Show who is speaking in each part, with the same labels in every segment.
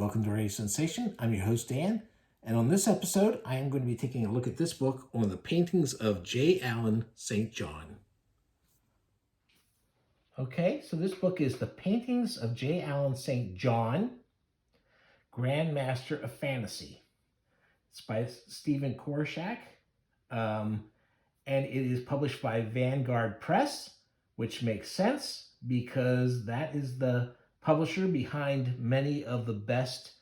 Speaker 1: welcome to Radio Sensation. I'm your host, Dan, and on this episode, I am going to be taking a look at this book on the paintings of J. Allen St. John. Okay, so this book is The Paintings of J. Allen St. John, Grand Master of Fantasy. It's by Stephen Korshak, and it is published by Vanguard Press, which makes sense because that is the publisher behind many of the best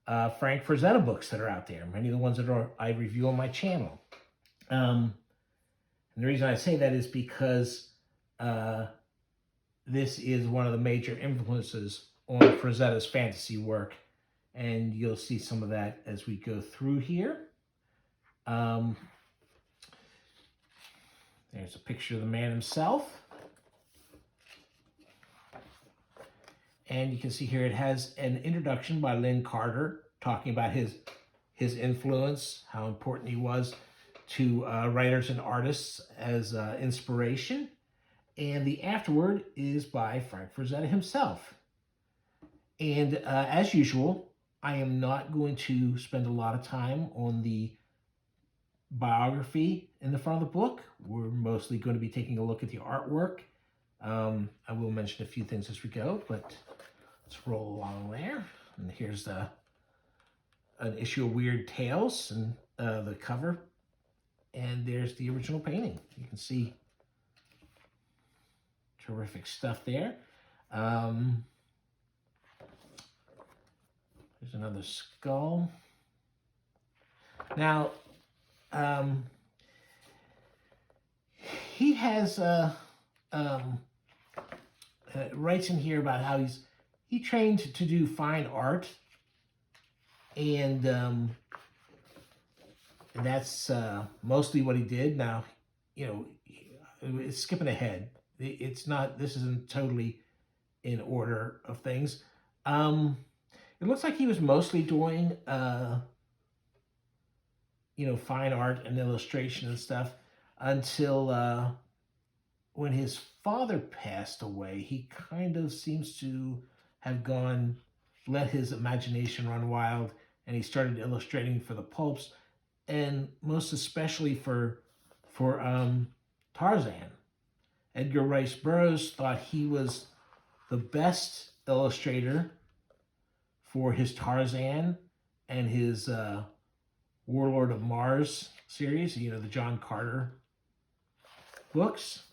Speaker 1: Frank Frazetta books that are out there, many of the ones that I review on my channel. And the reason I say that is because this is one of the major influences on Frazetta's fantasy work, and you'll see some of that as we go through here. There's a picture of the man himself. And you can see here it has an introduction by Lynn Carter talking about his influence, how important he was to writers and artists as inspiration. And the afterword is by Frank Frazetta himself. And as usual, I am not going to spend a lot of time on the biography in the front of the book. We're mostly going to be taking a look at the artwork. I will mention a few things as we go, but let's roll along there. And here's an issue of Weird Tales and the cover. And there's the original painting. You can see terrific stuff there. There's another skull. Now, he has writes in here about how he trained to do fine art, and that's mostly what he did. Now, you know, it's skipping ahead. It's not. This isn't totally in order of things. It looks like he was mostly doing, fine art and illustration and stuff until when his father passed away. He kind of seems to have let his imagination run wild, and he started illustrating for the pulps, and most especially for Tarzan. Edgar Rice Burroughs thought he was the best illustrator for his Tarzan and his Warlord of Mars series, the John Carter books.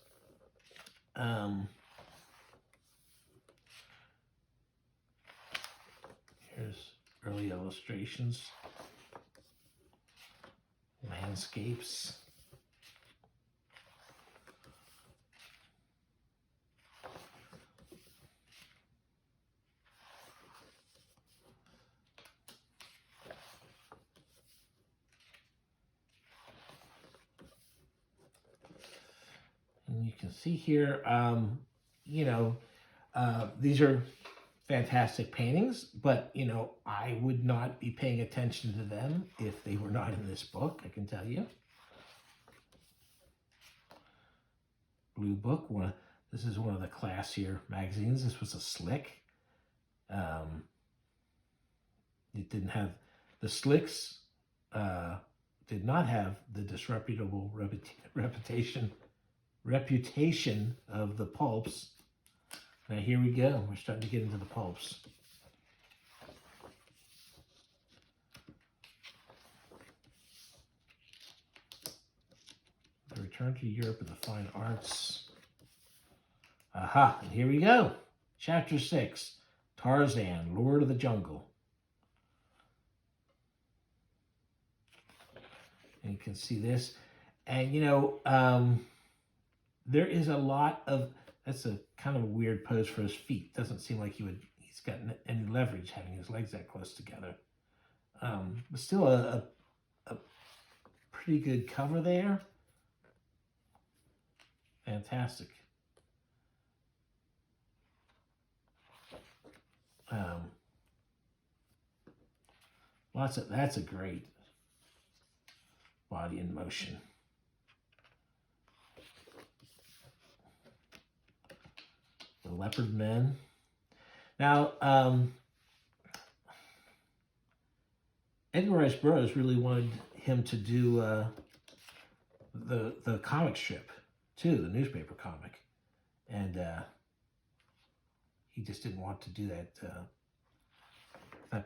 Speaker 1: Here's early illustrations, landscapes. And you can see here, these are fantastic paintings, but, I would not be paying attention to them if they were not in this book, I can tell you. Blue Book, this is one of the classier magazines. This was a Slick. It didn't have, the Slicks did not have the disreputable reputation of the pulps. Now here we go. We're starting to get into the pulps. The Return to Europe and the Fine Arts. Aha, and here we go. Chapter 6, Tarzan, Lord of the Jungle. And you can see this. And, there is a lot of, that's a kind of a weird pose for his feet. Doesn't seem like he's got any leverage having his legs that close together. But still a pretty good cover there. Fantastic. That's a great body in motion. The Leopard Men. Now, Edgar Rice Burroughs really wanted him to do the comic strip too, the newspaper comic, and he just didn't want to do that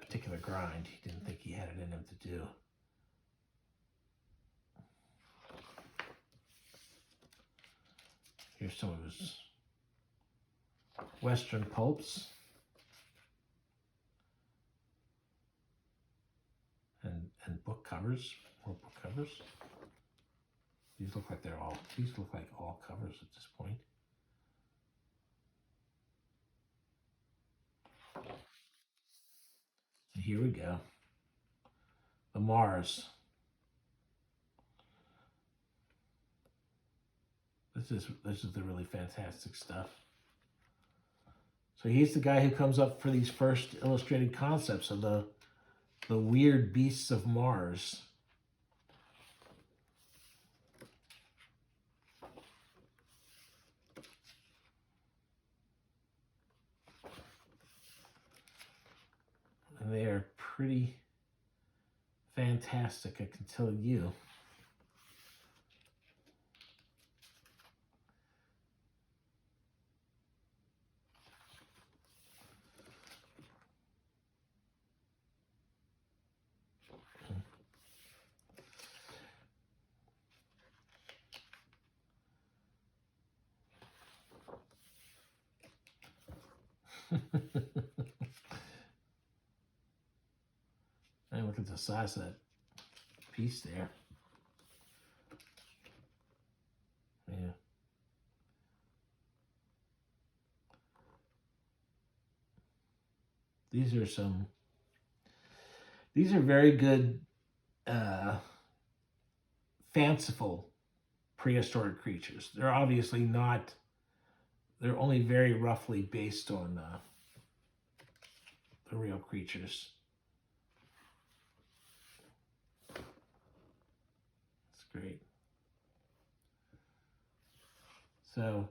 Speaker 1: particular grind. He didn't think he had it in him to do. Here's some of his Western pulps. And book covers, more book covers. These look like all covers at this point. And here we go. The Mars. This is the really fantastic stuff. So he's the guy who comes up for these first illustrated concepts of the weird beasts of Mars. And they are pretty fantastic, I can tell you. And look at the size of that piece there. Yeah. These are very good, fanciful prehistoric creatures. They're obviously not, they're only very roughly based on the real creatures. That's great. So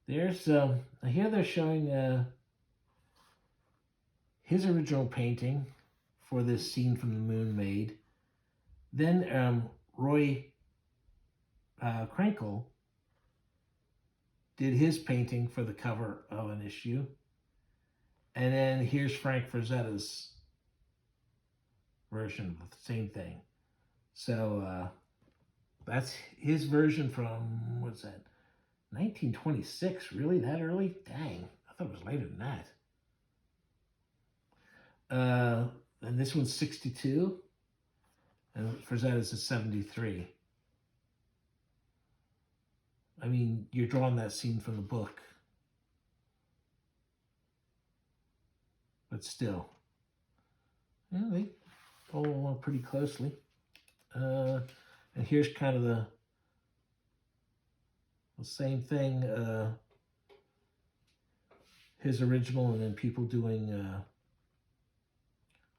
Speaker 1: there's, here they're showing his original painting for this Scene from the Moon made. Then Roy Krenkel did his painting for the cover of an issue. And then here's Frank Frazetta's version of the same thing. So that's his version from, what's that, 1926? Really, that early? Dang, I thought it was later than that. And this one's 62, and Frazetta's is 73. I mean, you're drawing that scene from the book, but still, yeah, they follow along pretty closely. And here's kind of the same thing, his original, and then people doing,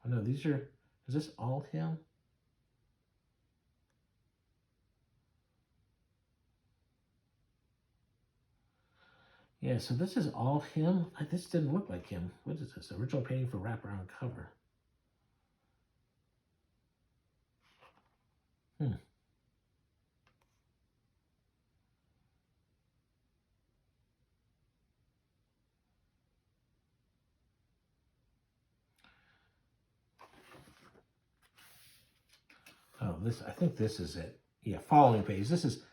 Speaker 1: oh no, these are, is this all him? Yeah, so this is all him. This didn't look like him. What is this? Original painting for wraparound cover. Oh, this, I think this is it. Yeah, following page. This is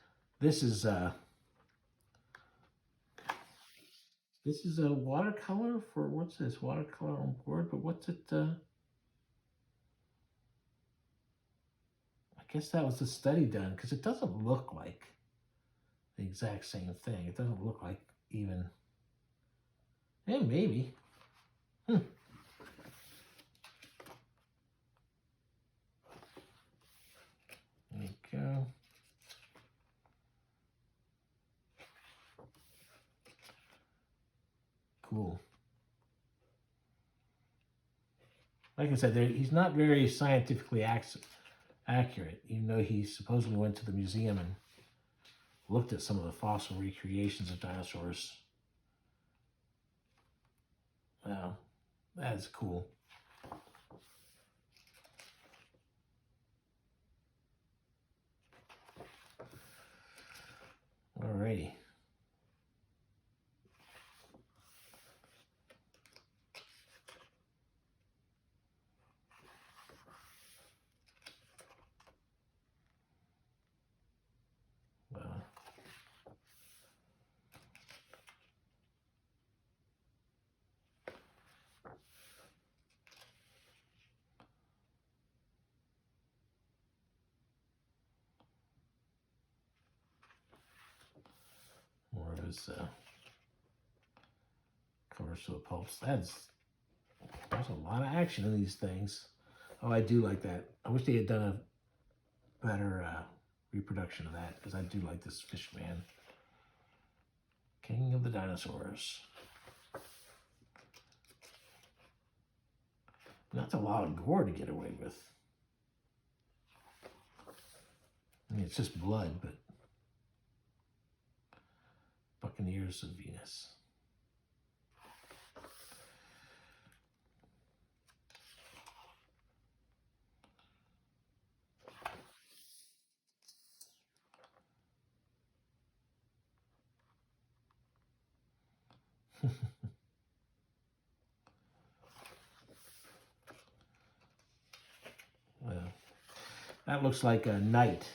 Speaker 1: a watercolor for, what's this? Watercolor on board, but what's it? I guess that was the study done, because it doesn't look like the exact same thing. It doesn't look like even, yeah, maybe. There you go. Cool. Like I said, he's not very scientifically accurate, even though he supposedly went to the museum and looked at some of the fossil recreations of dinosaurs. Wow, that's cool. Alrighty. Well, more of his cover so it pulps. There's a lot of action in these things. Oh, I do like that. I wish they had done a better reproduction of that, because I do like this fish man. King of the Dinosaurs. That's a lot of gore to get away with. I mean, it's just blood, but Buccaneers of Venus. Well, that looks like a Knight.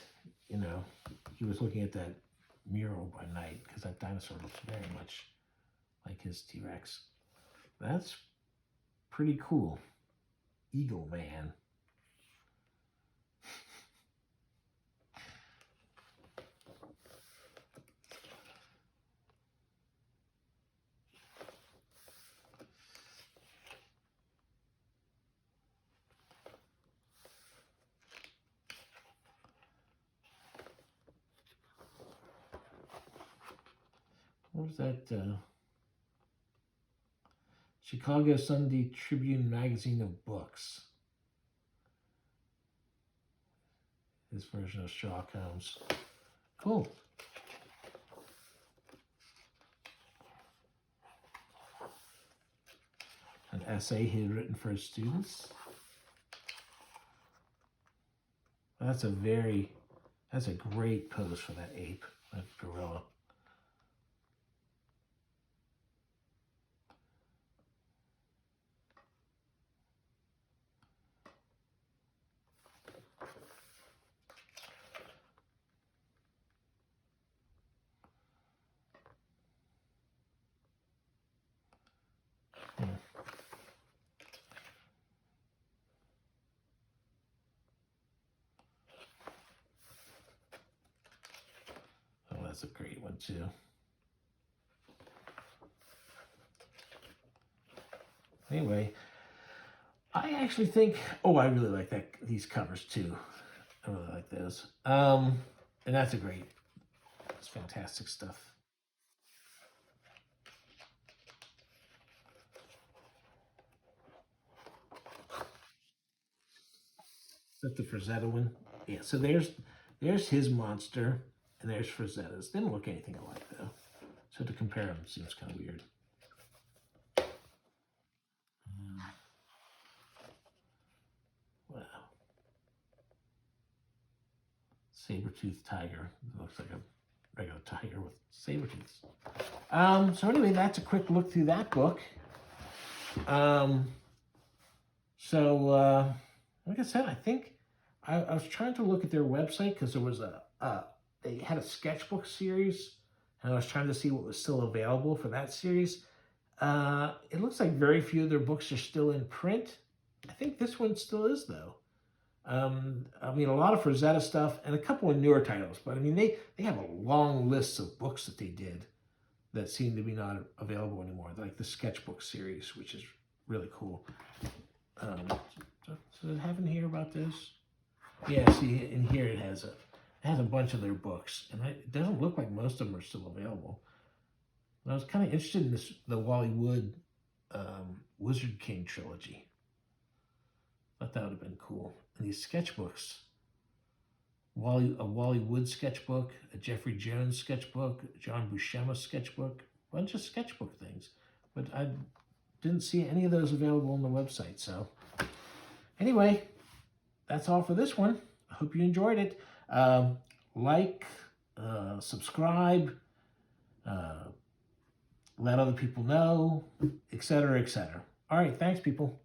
Speaker 1: You know, he was looking at that mural by night, because that dinosaur looks very much like his T-Rex. That's pretty cool. Eagle Man. What was that? Chicago Sunday Tribune magazine of books. His version of Sherlock Holmes. Cool. An essay he had written for his students. That's a great pose for that ape, that gorilla. Oh, that's a great one too. Anyway, I actually think, oh, I really like these covers too. I really like those. And that's it's fantastic stuff. Is that the Frazetta one? Yeah, so there's his monster, and there's Frazetta's. They don't look anything alike though. So to compare them seems kind of weird. Wow. Saber-toothed tiger. It looks like a regular tiger with saber teeth. So anyway, that's a quick look through that book. Like I said, I think I was trying to look at their website, because there was they had a sketchbook series, and I was trying to see what was still available for that series. It looks like very few of their books are still in print. I think this one still is, though. I mean, a lot of Frazetta stuff and a couple of newer titles, but I mean, they have a long list of books that they did that seem to be not available anymore, like the sketchbook series, which is really cool. So does it have in here about this? Yeah, see, in here it has a bunch of their books, and it doesn't look like most of them are still available. And I was kind of interested in the Wally Wood Wizard King trilogy. Thought that would have been cool. And these sketchbooks, a Wally Wood sketchbook, a Jeffrey Jones sketchbook, a John Buscema sketchbook, a bunch of sketchbook things. But I didn't see any of those available on the website. So anyway, that's all for this one. I hope you enjoyed it. like, subscribe, let other people know, etc., etc. All right, thanks, people.